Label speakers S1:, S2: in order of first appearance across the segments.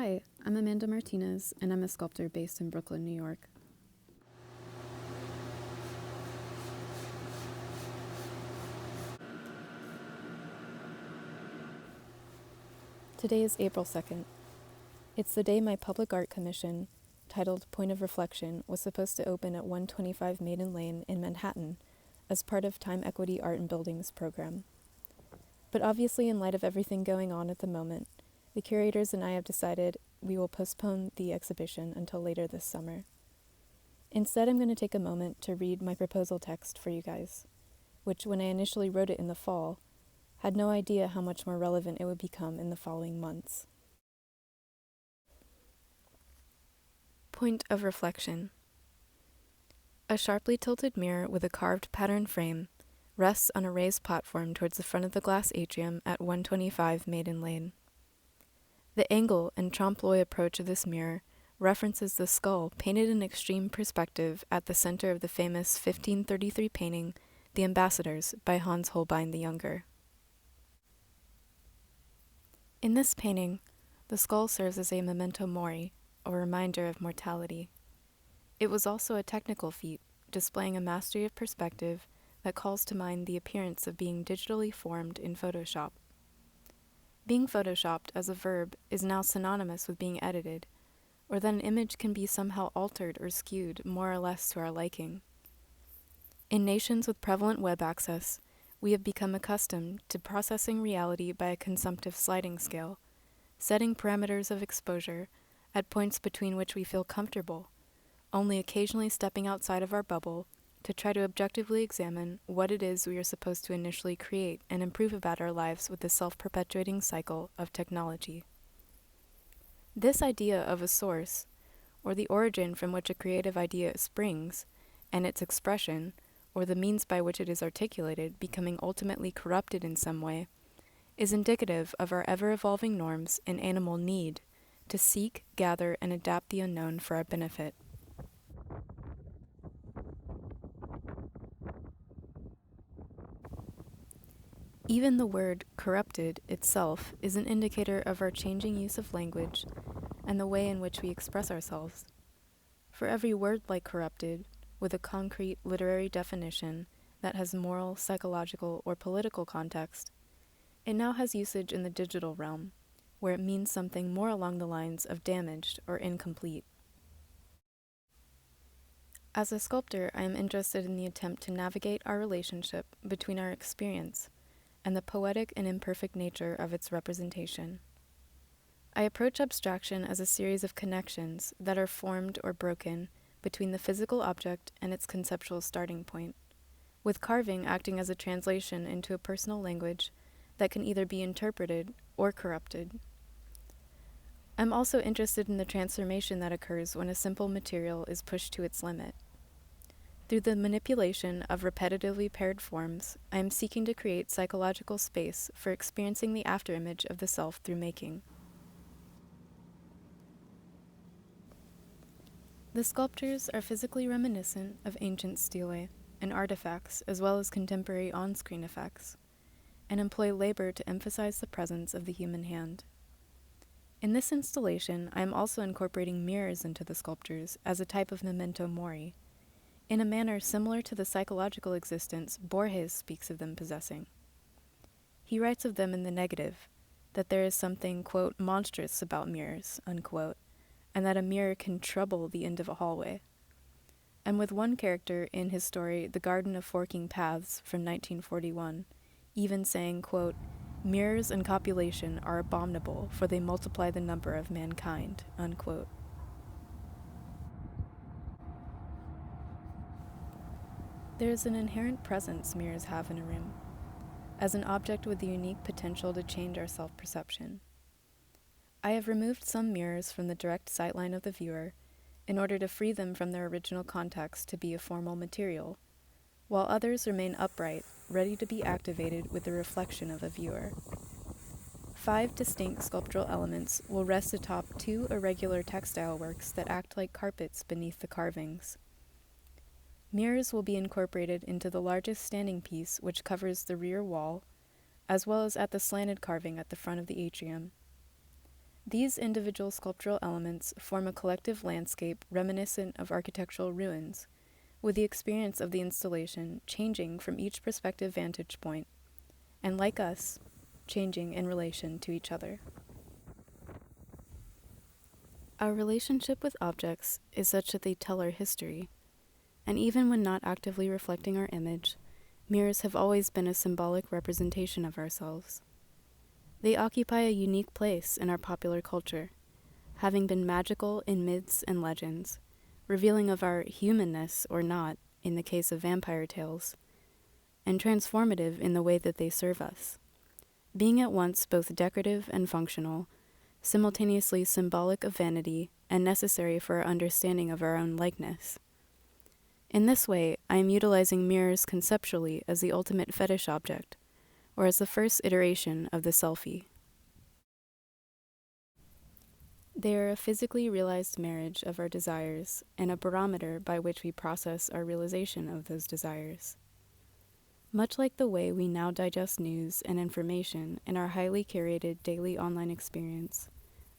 S1: Hi, I'm Amanda Martinez, and I'm a sculptor based in Brooklyn, New York. Today is April 2nd. It's the day my public art commission, titled Point of Reflection, was supposed to open at 125 Maiden Lane in Manhattan as part of Time Equity Art and Buildings program. But obviously, in light of everything going on at the moment, the curators and I have decided we will postpone the exhibition until later this summer. Instead, I'm going to take a moment to read my proposal text for you guys, which, when I initially wrote it in the fall, had no idea how much more relevant it would become in the following months. Point of reflection. A sharply tilted mirror with a carved pattern frame rests on a raised platform towards the front of the glass atrium at 125 Maiden Lane. The angle and trompe-l'oeil approach of this mirror references the skull painted in extreme perspective at the center of the famous 1533 painting, The Ambassadors, by Hans Holbein the Younger. In this painting, the skull serves as a memento mori, or reminder of mortality. It was also a technical feat, displaying a mastery of perspective that calls to mind the appearance of being digitally formed in Photoshop. Being photoshopped as a verb is now synonymous with being edited, or that an image can be somehow altered or skewed more or less to our liking. In nations with prevalent web access, we have become accustomed to processing reality by a consumptive sliding scale, setting parameters of exposure at points between which we feel comfortable, only occasionally stepping outside of our bubble to try to objectively examine what it is we are supposed to initially create and improve about our lives with the self-perpetuating cycle of technology. This idea of a source, or the origin from which a creative idea springs, and its expression, or the means by which it is articulated, becoming ultimately corrupted in some way, is indicative of our ever-evolving norms and animal need to seek, gather, and adapt the unknown for our benefit. Even the word corrupted itself is an indicator of our changing use of language and the way in which we express ourselves. For every word like corrupted, with a concrete literary definition that has moral, psychological, or political context, it now has usage in the digital realm, where it means something more along the lines of damaged or incomplete. As a sculptor, I am interested in the attempt to navigate our relationship between our experience and the poetic and imperfect nature of its representation. I approach abstraction as a series of connections that are formed or broken between the physical object and its conceptual starting point, with carving acting as a translation into a personal language that can either be interpreted or corrupted. I'm also interested in the transformation that occurs when a simple material is pushed to its limit. Through the manipulation of repetitively paired forms, I am seeking to create psychological space for experiencing the afterimage of the self through making. The sculptures are physically reminiscent of ancient stelae and artifacts as well as contemporary on-screen effects, and employ labor to emphasize the presence of the human hand. In this installation, I am also incorporating mirrors into the sculptures as a type of memento mori, in a manner similar to the psychological existence Borges speaks of them possessing. He writes of them in the negative, that there is something, quote, monstrous about mirrors, unquote, and that a mirror can trouble the end of a hallway. And with one character in his story, The Garden of Forking Paths from 1941, even saying, quote, mirrors and copulation are abominable, for they multiply the number of mankind, unquote. There is an inherent presence mirrors have in a room, as an object with the unique potential to change our self-perception. I have removed some mirrors from the direct sightline of the viewer in order to free them from their original context to be a formal material, while others remain upright, ready to be activated with the reflection of a viewer. 5 distinct sculptural elements will rest atop 2 irregular textile works that act like carpets beneath the carvings. Mirrors will be incorporated into the largest standing piece, which covers the rear wall, as well as at the slanted carving at the front of the atrium. These individual sculptural elements form a collective landscape reminiscent of architectural ruins, with the experience of the installation changing from each prospective vantage point, and like us, changing in relation to each other. Our relationship with objects is such that they tell our history, and even when not actively reflecting our image, mirrors have always been a symbolic representation of ourselves. They occupy a unique place in our popular culture, having been magical in myths and legends, revealing of our humanness or not in the case of vampire tales, and transformative in the way that they serve us, being at once both decorative and functional, simultaneously symbolic of vanity and necessary for our understanding of our own likeness. In this way, I am utilizing mirrors conceptually as the ultimate fetish object, or as the first iteration of the selfie. They are a physically realized marriage of our desires and a barometer by which we process our realization of those desires. Much like the way we now digest news and information in our highly curated daily online experience,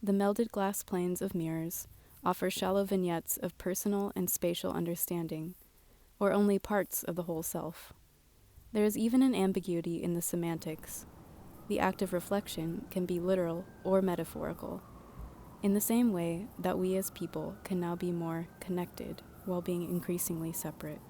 S1: the melded glass planes of mirrors offer shallow vignettes of personal and spatial understanding, or only parts of the whole self. There is even an ambiguity in the semantics. The act of reflection can be literal or metaphorical, in the same way that we as people can now be more connected while being increasingly separate.